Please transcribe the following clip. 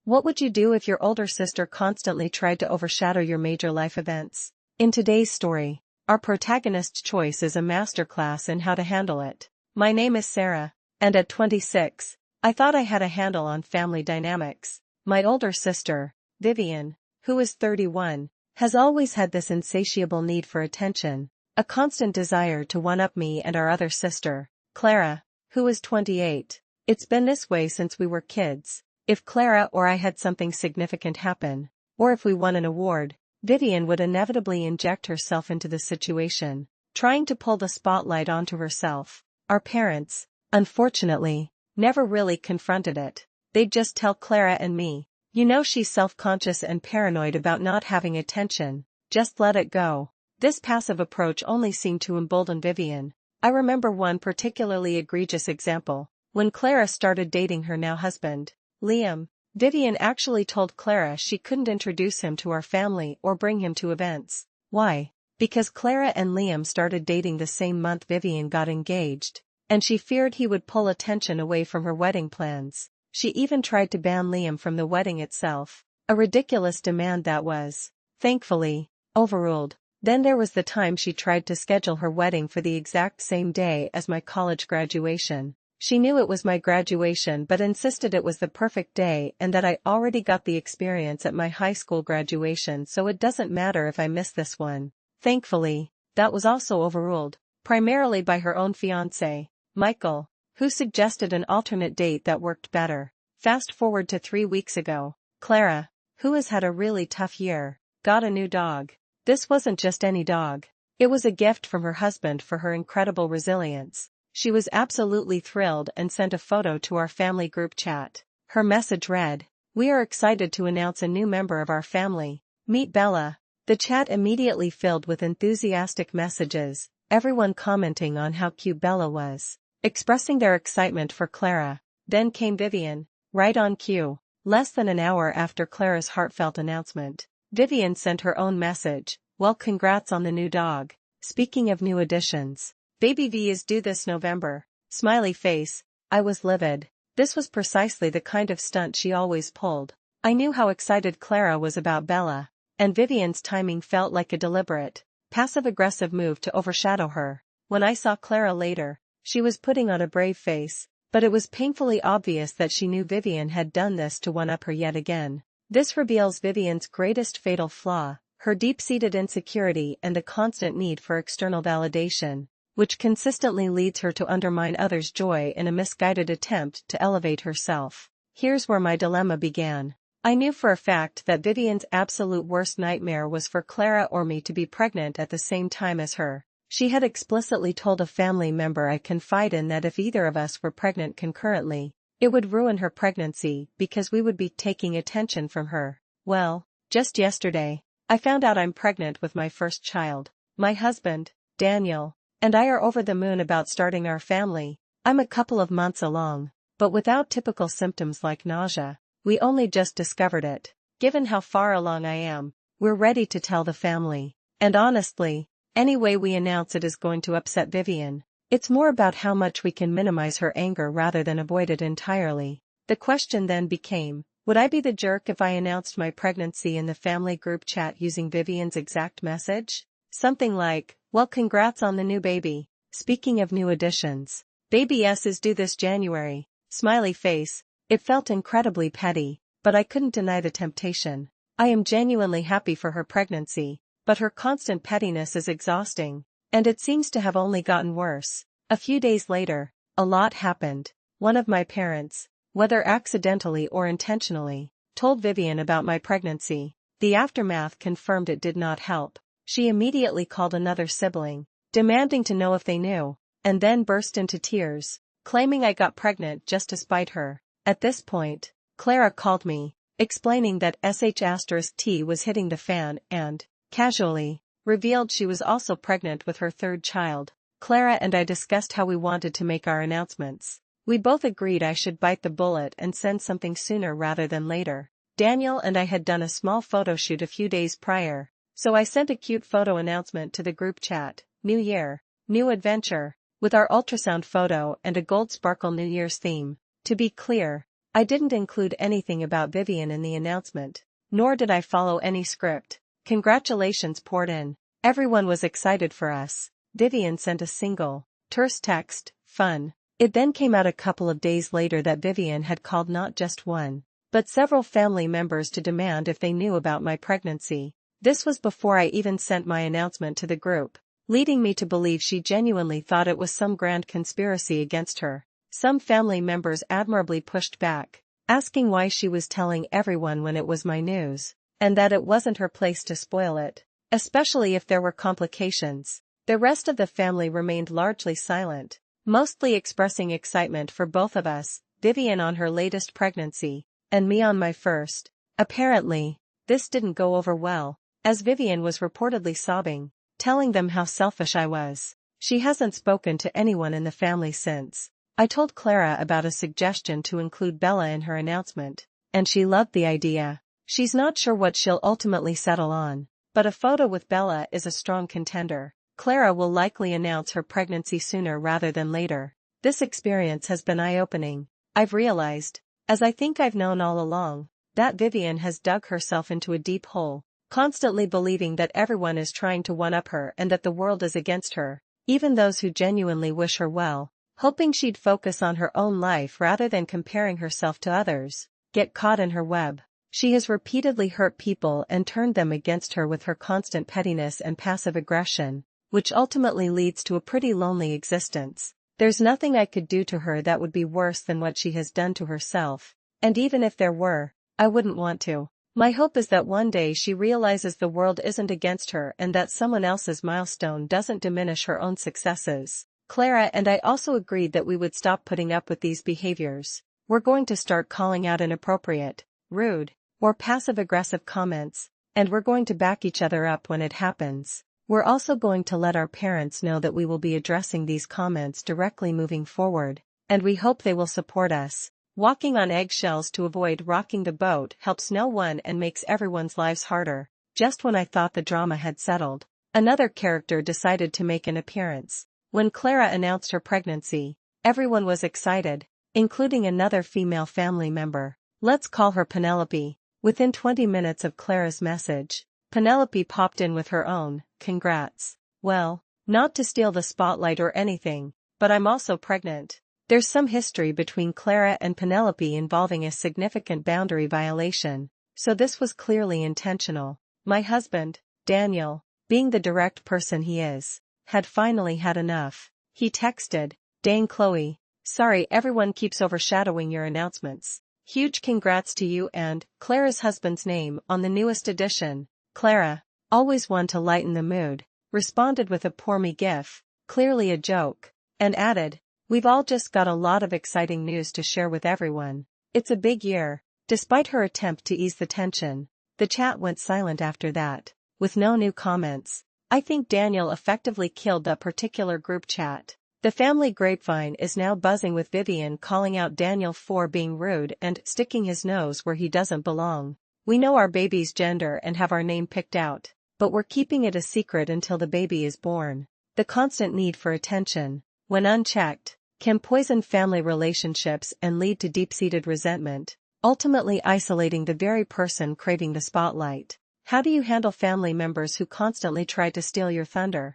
What would you do if your older sister constantly tried to overshadow your major life events? In today's story, our protagonist's choice is a masterclass in how to handle it. My name is Sarah, and at 26, I thought I had a handle on family dynamics. My older sister, Vivian, who is 31, has always had this insatiable need for attention, a constant desire to one-up me and our other sister, Clara, who is 28. It's been this way since we were kids. If Clara or I had something significant happen, or if we won an award, Vivian would inevitably inject herself into the situation, trying to pull the spotlight onto herself. Our parents, unfortunately, never really confronted it. They'd just tell Clara and me, "You know she's self-conscious and paranoid about not having attention, just let it go." This passive approach only seemed to embolden Vivian. I remember one particularly egregious example. When Clara started dating her now husband, Liam, Vivian actually told Clara she couldn't introduce him to our family or bring him to events. Why? Because Clara and Liam started dating the same month Vivian got engaged, and she feared he would pull attention away from her wedding plans. She even tried to ban Liam from the wedding itself, a ridiculous demand that was, thankfully, overruled. Then there was the time she tried to schedule her wedding for the exact same day as my college graduation. She knew it was my graduation but insisted it was the perfect day and that I already got the experience at my high school graduation, so it doesn't matter if I miss this one. Thankfully, that was also overruled, primarily by her own fiancé, Michael, who suggested an alternate date that worked better. Fast forward to 3 weeks ago, Clara, who has had a really tough year, got a new dog. This wasn't just any dog. It was a gift from her husband for her incredible resilience. She was absolutely thrilled and sent a photo to our family group chat. Her message read, "We are excited to announce a new member of our family. Meet Bella." The chat immediately filled with enthusiastic messages, everyone commenting on how cute Bella was, expressing their excitement for Clara. Then came Vivian, right on cue. Less than an hour after Clara's heartfelt announcement, Vivian sent her own message, "Well, congrats on the new dog. Speaking of new additions, Baby V is due this November." Smiley face. I was livid. This was precisely the kind of stunt she always pulled. I knew how excited Clara was about Bella, and Vivian's timing felt like a deliberate, passive-aggressive move to overshadow her. When I saw Clara later, she was putting on a brave face, but it was painfully obvious that she knew Vivian had done this to one-up her yet again. This reveals Vivian's greatest fatal flaw, her deep-seated insecurity and the constant need for external validation, which consistently leads her to undermine others' joy in a misguided attempt to elevate herself. Here's where my dilemma began. I knew for a fact that Vivian's absolute worst nightmare was for Clara or me to be pregnant at the same time as her. She had explicitly told a family member I confide in that if either of us were pregnant concurrently, it would ruin her pregnancy because we would be taking attention from her. Well, just yesterday, I found out I'm pregnant with my first child. My husband, Daniel, and I are over the moon about starting our family. I'm a couple of months along, but without typical symptoms like nausea. We only just discovered it. Given how far along I am, we're ready to tell the family. And honestly, any way we announce it is going to upset Vivian. It's more about how much we can minimize her anger rather than avoid it entirely. The question then became, would I be the jerk if I announced my pregnancy in the family group chat using Vivian's exact message? Something like, "Well, congrats on the new baby. Speaking of new additions, Baby S is due this January." Smiley face. It felt incredibly petty, but I couldn't deny the temptation. I am genuinely happy for her pregnancy, but her constant pettiness is exhausting, and it seems to have only gotten worse. A few days later, a lot happened. One of my parents, whether accidentally or intentionally, told Vivian about my pregnancy. The aftermath confirmed it did not help. She immediately called another sibling, demanding to know if they knew, and then burst into tears, claiming I got pregnant just to spite her. At this point, Clara called me, explaining that sh*T was hitting the fan and, casually, revealed she was also pregnant with her third child. Clara and I discussed how we wanted to make our announcements. We both agreed I should bite the bullet and send something sooner rather than later. Daniel and I had done a small photo shoot a few days prior, so I sent a cute photo announcement to the group chat, "New Year, New Adventure," with our ultrasound photo and a gold sparkle New Year's theme. To be clear, I didn't include anything about Vivian in the announcement, nor did I follow any script. Congratulations poured in. Everyone was excited for us. Vivian sent a single, terse text, fun. It then came out a couple of days later that Vivian had called not just one, but several family members to demand if they knew about my pregnancy. This was before I even sent my announcement to the group, leading me to believe she genuinely thought it was some grand conspiracy against her. Some family members admirably pushed back, asking why she was telling everyone when it was my news, and that it wasn't her place to spoil it, especially if there were complications. The rest of the family remained largely silent, mostly expressing excitement for both of us, Vivian on her latest pregnancy, and me on my first. Apparently, this didn't go over well, as Vivian was reportedly sobbing, telling them how selfish I was. She hasn't spoken to anyone in the family since. I told Clara about a suggestion to include Bella in her announcement, and she loved the idea. She's not sure what she'll ultimately settle on, but a photo with Bella is a strong contender. Clara will likely announce her pregnancy sooner rather than later. This experience has been eye-opening. I've realized, as I think I've known all along, that Vivian has dug herself into a deep hole, constantly believing that everyone is trying to one-up her and that the world is against her, even those who genuinely wish her well, hoping she'd focus on her own life rather than comparing herself to others, get caught in her web. She has repeatedly hurt people and turned them against her with her constant pettiness and passive aggression, which ultimately leads to a pretty lonely existence. There's nothing I could do to her that would be worse than what she has done to herself, and even if there were, I wouldn't want to. My hope is that one day she realizes the world isn't against her and that someone else's milestone doesn't diminish her own successes. Clara and I also agreed that we would stop putting up with these behaviors. We're going to start calling out inappropriate, rude, or passive-aggressive comments, and we're going to back each other up when it happens. We're also going to let our parents know that we will be addressing these comments directly moving forward, and we hope they will support us. Walking on eggshells to avoid rocking the boat helps no one and makes everyone's lives harder. Just when I thought the drama had settled, another character decided to make an appearance. When Clara announced her pregnancy, everyone was excited, including another female family member. Let's call her Penelope. Within 20 minutes of Clara's message, Penelope popped in with her own, congrats. Well, not to steal the spotlight or anything, but I'm also pregnant. There's some history between Clara and Penelope involving a significant boundary violation, so this was clearly intentional. My husband, Daniel, being the direct person he is, had finally had enough. He texted, "Dang Chloe, sorry everyone keeps overshadowing your announcements. Huge congrats to you and Clara's husband's name on the newest edition." Clara, always one to lighten the mood, responded with a poor me gif, clearly a joke, and added, "We've all just got a lot of exciting news to share with everyone. It's a big year." Despite her attempt to ease the tension, the chat went silent after that, with no new comments. I think Daniel effectively killed that particular group chat. The family grapevine is now buzzing with Vivian calling out Daniel for being rude and sticking his nose where he doesn't belong. We know our baby's gender and have our name picked out, but we're keeping it a secret until the baby is born. The constant need for attention, when unchecked, can poison family relationships and lead to deep-seated resentment, ultimately isolating the very person craving the spotlight. How do you handle family members who constantly try to steal your thunder?